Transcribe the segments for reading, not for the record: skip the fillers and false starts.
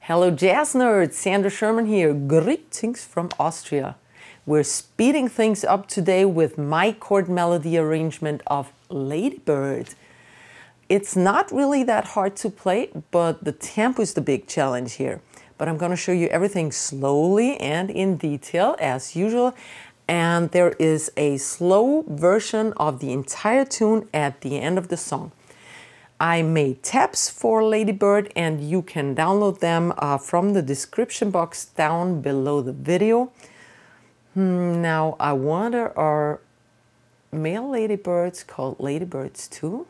Hello jazz nerds, Sandra Sherman here, greetings from Austria. We're speeding things up today with my chord melody arrangement of Ladybird. It's not really that hard to play, but the tempo is the big challenge here. But I'm going to show you everything slowly and in detail as usual. And there is a slow version of the entire tune at the end of the song. I made tabs for Ladybird and you can download them from the description box down below the video. Now I wonder, are male ladybirds called ladybirds too?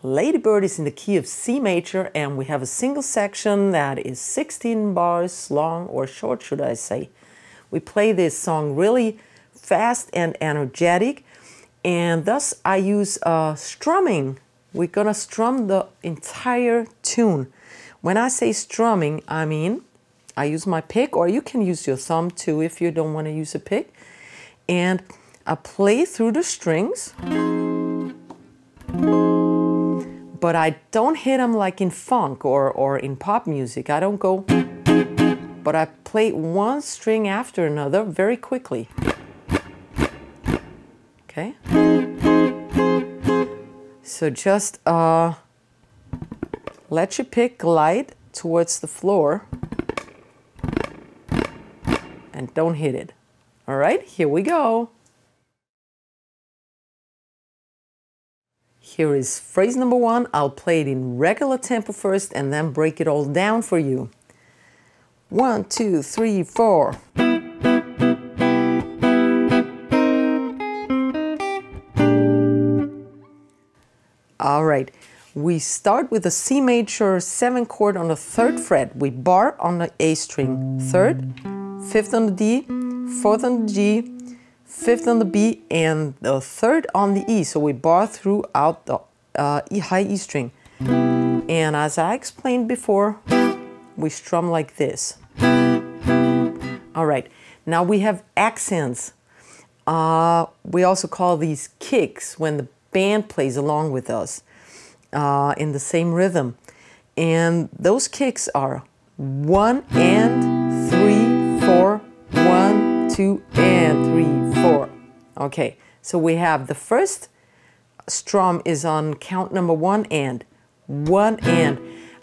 Ladybird is in the key of C major and we have a single section that is 16 bars long, or short should I say. We play this song really fast and energetic, and thus I use strumming. We're gonna strum the entire tune. When I say strumming, I mean I use my pick, or you can use your thumb too if you don't want to use a pick, and I play through the strings. But I don't hit them like in funk or in pop music. I don't go, but I play one string after another very quickly. Okay? So just let your pick glide towards the floor and don't hit it. All right, here we go. Here is phrase number 1. I'll play it in regular tempo first and then break it all down for you. 1, 2, 3, 4. All right, we start with the C major 7 chord on the 3rd fret. We bar on the A string, 3rd, 5th on the D, 4th on the G, 5th on the B, and the 3rd on the E. So we bar throughout the high E string. And as I explained before, we strum like this. All right, now we have accents. We also call these kicks when the band plays along with us in the same rhythm. And those kicks are 1 and 3, 4, 1, 2 and 3, 4. Okay, so we have the first strum is on count number 1 and. 1 and.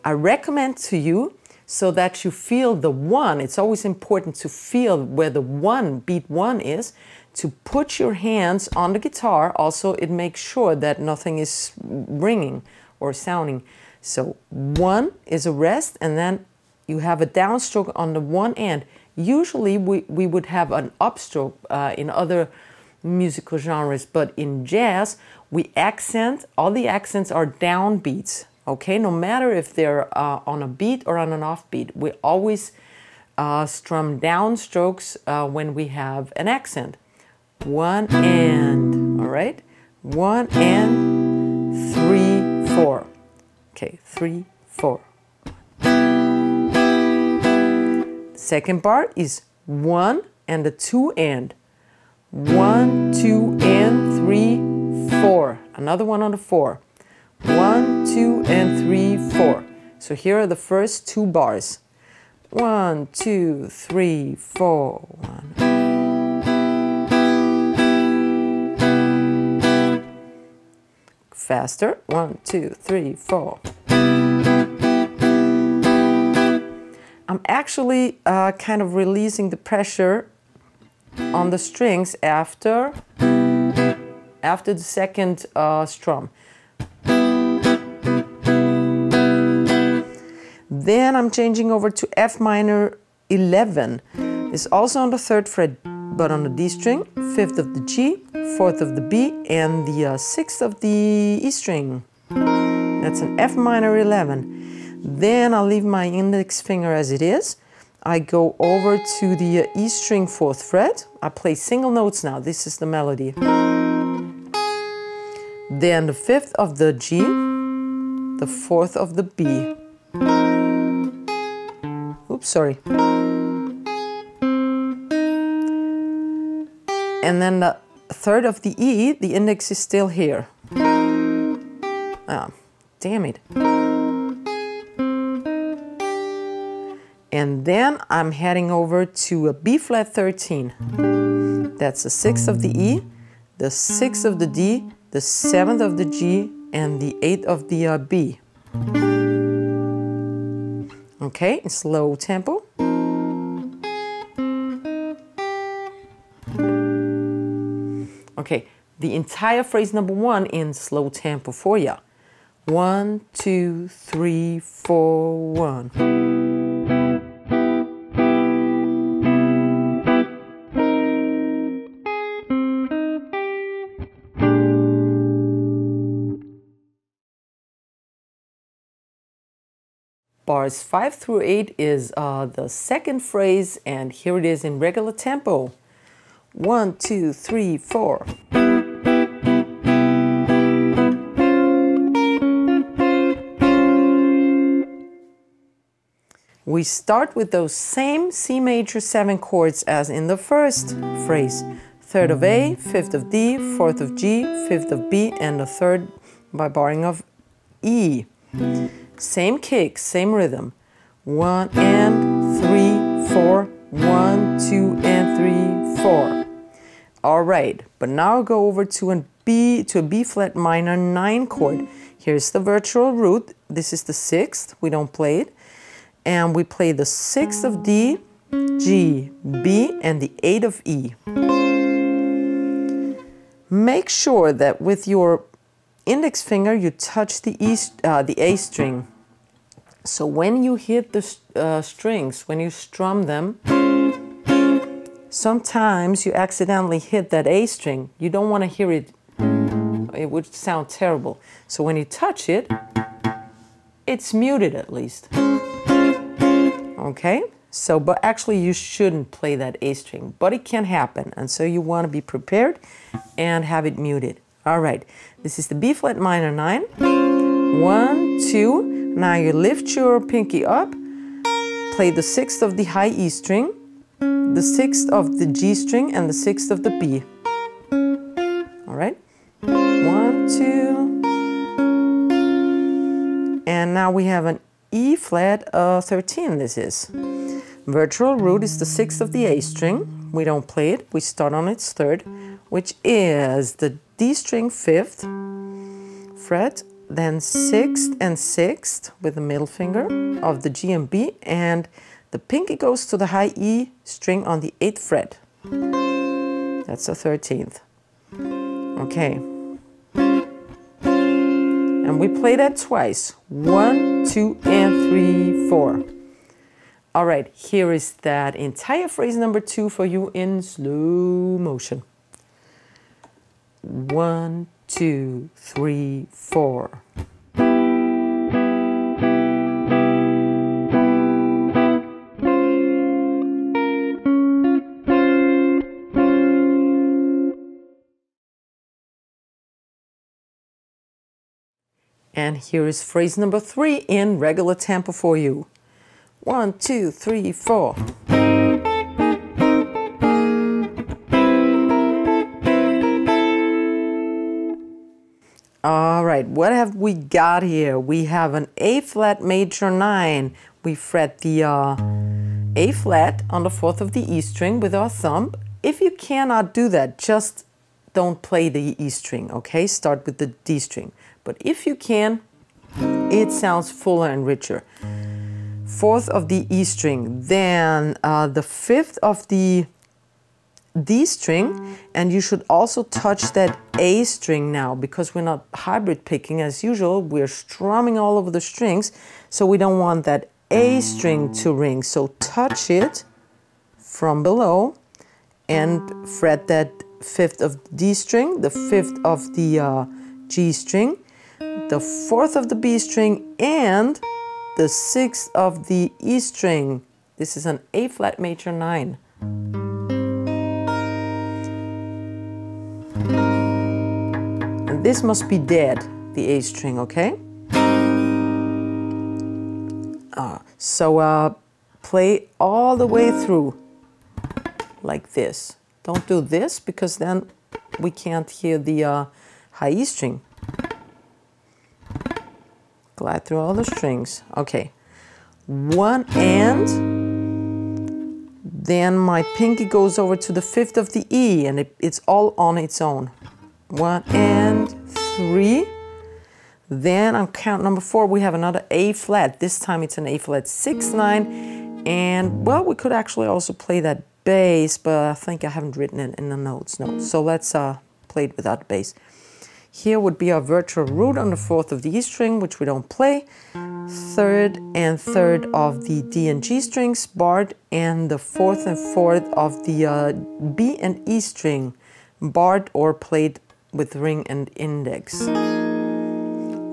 I recommend to you, so that you feel the 1, it's always important to feel where the 1, beat 1 is, to put your hands on the guitar. Also, it makes sure that nothing is ringing or sounding. So 1 is a rest, and then you have a downstroke on the 1 and. Usually we would have an upstroke in other musical genres, but in jazz we accent, all the accents are downbeats, okay? No matter if they're on a beat or on an offbeat, we always strum downstrokes when we have an accent. 1 and, all right? 1 and 3, 4. Okay, 3, 4. Second bar is 1 and the 2 and. 1, 2 and 3, 4. Another one on the 4. 1, 2 and 3, 4. So here are the first 2 bars. 1, 2, 3, 4. 1. Faster. 1, 2, 3, 4. I'm actually kind of releasing the pressure on the strings after the second strum. Then I'm changing over to F minor 11. It's also on the 3rd fret, but on the D string, 5th of the G, 4th of the B, and the 6th of the E string. That's an F minor 11. Then I'll leave my index finger as it is. I go over to the E string 4th fret. I play single notes now. This is the melody. Then the 5th of the G, the 4th of the B. Oops, sorry. And then the 3rd of the E, the index is still here. Ah, damn it. And then I'm heading over to a B flat 13. That's the 6th of the E, the 6th of the D, the 7th of the G, and the 8th of the B. Okay, in slow tempo. Okay, the entire phrase number 1 in slow tempo for ya. 1, 2, 3, 4, 1. Bars 5 through 8 is the second phrase, and here it is in regular tempo. 1, 2, 3, 4. We start with those same C major 7 chords as in the first phrase. 3rd of A, 5th of D, 4th of G, 5th of B, and the 3rd by barring of E. Same kick, same rhythm. 1 and 3, 4. 1, 2, and 3, 4. All right, but now I'll go over to a B flat minor 9 chord. Here's the virtual root. This is the 6th. We don't play it. And we play the 6th of D, G, B, and the 8th of E. Make sure that with your index finger you touch the A string. So when you hit the strings, when you strum them, sometimes you accidentally hit that A string. You don't want to hear it. It would sound terrible. So when you touch it, it's muted at least. Okay? So, but actually you shouldn't play that A string, but it can happen. And so you want to be prepared and have it muted. All right. This is the B flat minor 9. 1, 2. Now you lift your pinky up, play the 6th of the high E string, the 6th of the G string, and the 6th of the B. All right? 1, 2. And now we have an E flat 13, this is. Virtual root is the 6th of the A string. We don't play it. We start on its 3rd, which is the D string 5th fret, then 6th and 6th with the middle finger of the G and B, and the pinky goes to the high E string on the 8th fret. That's the 13th. Okay. And we play that twice. 1, 2, and 3, 4. All right, here is that entire phrase number 2 for you in slow motion. 1, 2, 3, 4. And here is phrase number 3 in regular tempo for you. 1, 2, 3, 4. All right, what have we got here? We have an A flat major 9. We fret the A flat on the 4th of the E string with our thumb. If you cannot do that, just don't play the E string, okay? Start with the D string. But if you can, it sounds fuller and richer. 4th of the E string, then the 5th of the D string, and you should also touch that A string now, because we're not hybrid picking as usual. We're strumming all over the strings, so we don't want that A string to ring. So touch it from below and fret that 5th of D string, the 5th of the G string, the 4th of the B string, and the 6th of the E string. This is an A flat major 9. And this must be dead, the A string, okay? So play all the way through like this. Don't do this because then we can't hear the high E string. Glide through all the strings. Okay. 1 and then my pinky goes over to the 5th of the E, and it's all on its own. 1 and 3. Then on count number 4, we have another A flat. This time it's an A flat 6, 9. And well, we could actually also play that bass, but I think I haven't written it in the notes. No. So let's play it without bass. Here would be our virtual root on the 4th of the E string, which we don't play. 3rd and 3rd of the D and G strings, barred, and the 4th and 4th of the B and E string, barred or played with ring and index.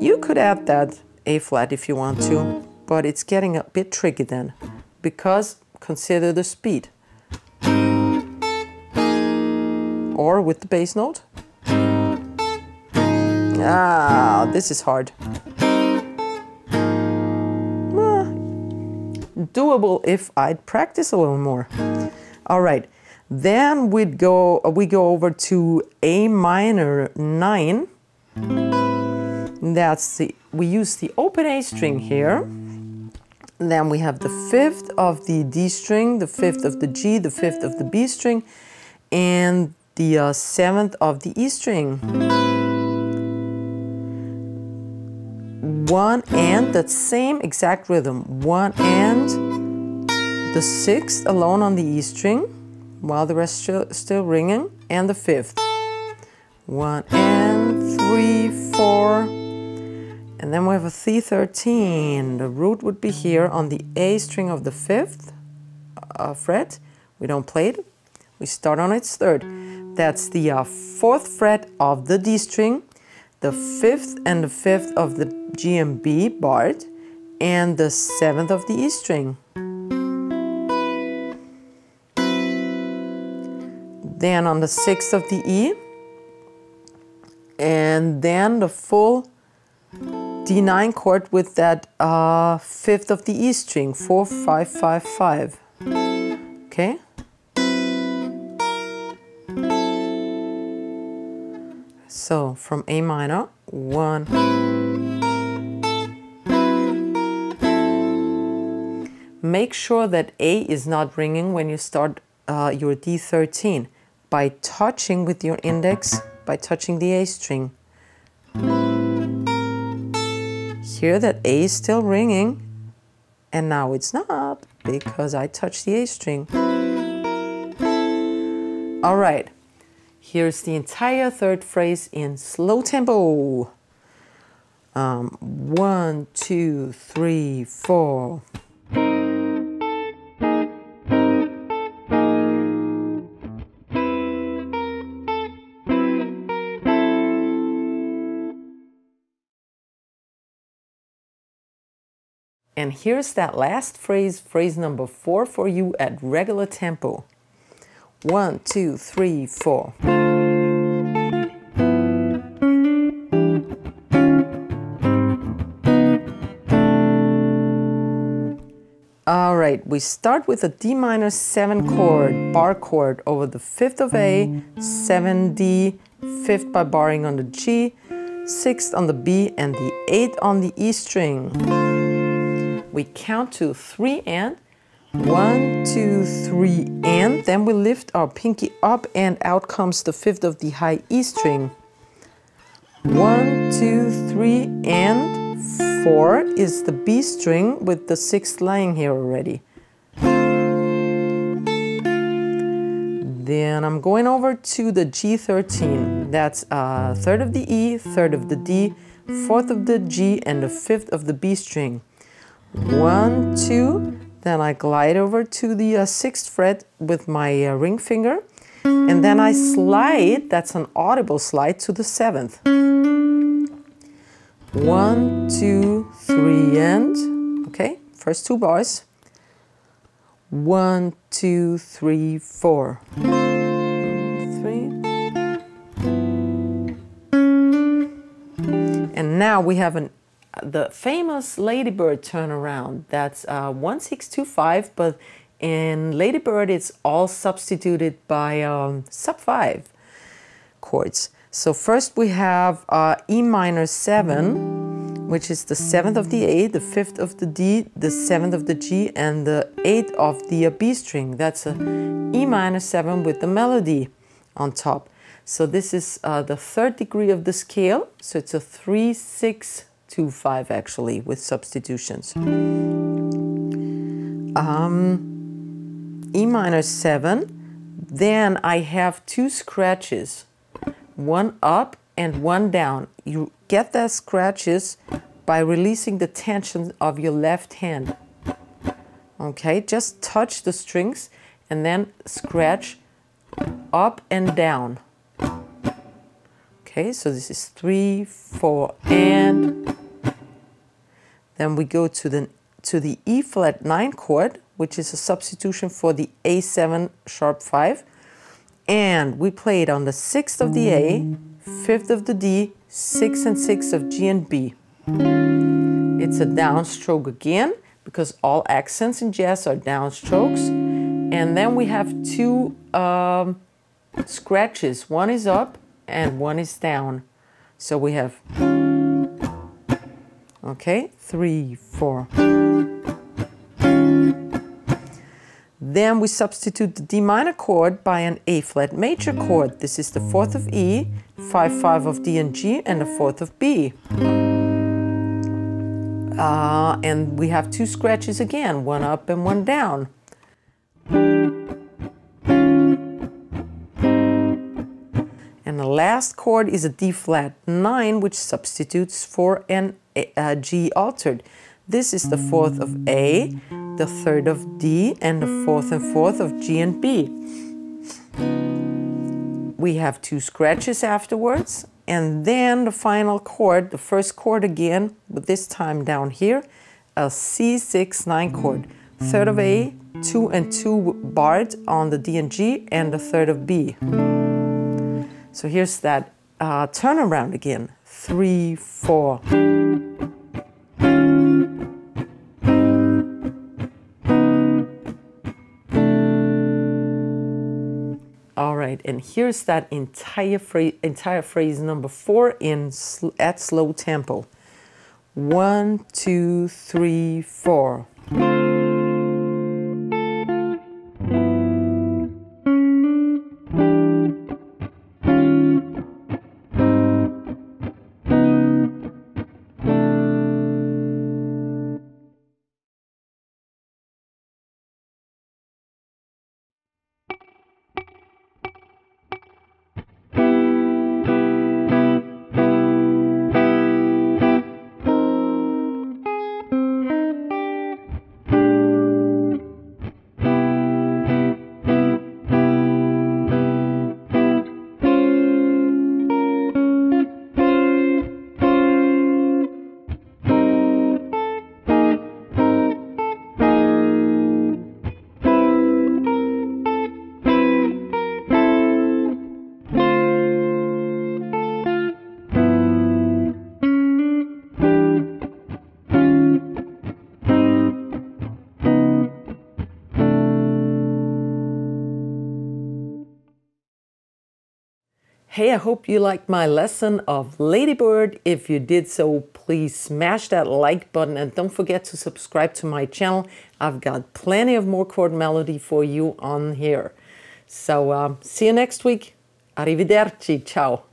You could add that A flat if you want to, but it's getting a bit tricky then, because consider the speed. Or with the bass note. Ah, this is hard. Doable if I'd practice a little more. All right, then we go over to A minor 9. We use the open A string here. Then we have the 5th of the D string, the 5th of the G, the 5th of the B string, and the 7th of the E string. 1 and that same exact rhythm. 1 and the 6th alone on the E string, while the rest still ringing, and the 5th. 1 and 3, 4, and then we have a C13. The root would be here on the A string of the 5th fret. We don't play it. We start on its 3rd. That's the 4th fret of the D string, the 5th and the 5th of the G and B barred, and the 7th of the E string. Then on the 6th of the E, and then the full D9 chord with that 5th of the E string, 4, 5, 5, 5. Okay? So from A minor, 1. Make sure that A is not ringing when you start your D13 by touching with your index, by touching the A string. Hear that A is still ringing, and now it's not because I touched the A string. All right. Here's the entire 3rd phrase in slow tempo. 1, 2, 3, 4. And here's that last phrase, phrase number 4 for you at regular tempo. 1, 2, 3, 4. All right, we start with a D minor 7 chord, bar chord over the 5th of A, 7 D, 5th by barring on the G, 6th on the B, and the 8th on the E string. We count to 3 and 1, 2, 3, and then we lift our pinky up, and out comes the 5th of the high E string. 1, 2, 3, and 4 is the B string with the 6th lying here already. Then I'm going over to the G13. That's 3rd of the E, 3rd of the D, 4th of the G, and the 5th of the B string. 1, 2, then I glide over to the 6th fret with my ring finger, and then I slide, that's an audible slide, to the 7th. 1, 2, 3, and okay, first 2 bars. 1, 2, 3, 4. 3. And now we have the famous Ladybird turnaround. That's 1, 6, 2, 5, but in Ladybird it's all substituted by sub 5 chords. So first we have E minor 7, which is the 7th of the A, the 5th of the D, the 7th of the G, and the 8th of the B string. That's a E minor 7 with the melody on top. So this is the 3rd degree of the scale. So it's a 3, 6, 2, 5 actually with substitutions. E minor 7. Then I have 2 scratches, one up and one down. You get the scratches by releasing the tension of your left hand. Okay, just touch the strings and then scratch up and down. Okay, so this is 3, 4, and then we go to the E flat 9 chord, which is a substitution for the A7 sharp 5. And we play it on the 6th of the A, 5th of the D, 6 and 6 of G and B. It's a downstroke again, because all accents in jazz are downstrokes. And then we have 2 scratches. One is up and one is down. So we have, okay, 3, 4. Then we substitute the D minor chord by an A flat major chord. This is the 4th of E, 5, 5 of D and G, and the 4th of B. And we have 2 scratches again, one up and one down. And the last chord is a D flat 9, which substitutes for an G altered. This is the 4th of A, the 3rd of D, and the 4th and 4th of G and B. We have 2 scratches afterwards, and then the final chord, the first chord again, but this time down here, a C6 9 chord. 3rd of A, 2 and 2 barred on the D and G, and the 3rd of B. So here's that turnaround again. 3, 4. All right, and here's that entire phrase number 4 at slow tempo. 1, 2, 3, 4. Hey, I hope you liked my lesson of Ladybird. If you did so, please smash that like button and don't forget to subscribe to my channel. I've got plenty of more chord melody for you on here. So see you next week. Arrivederci. Ciao.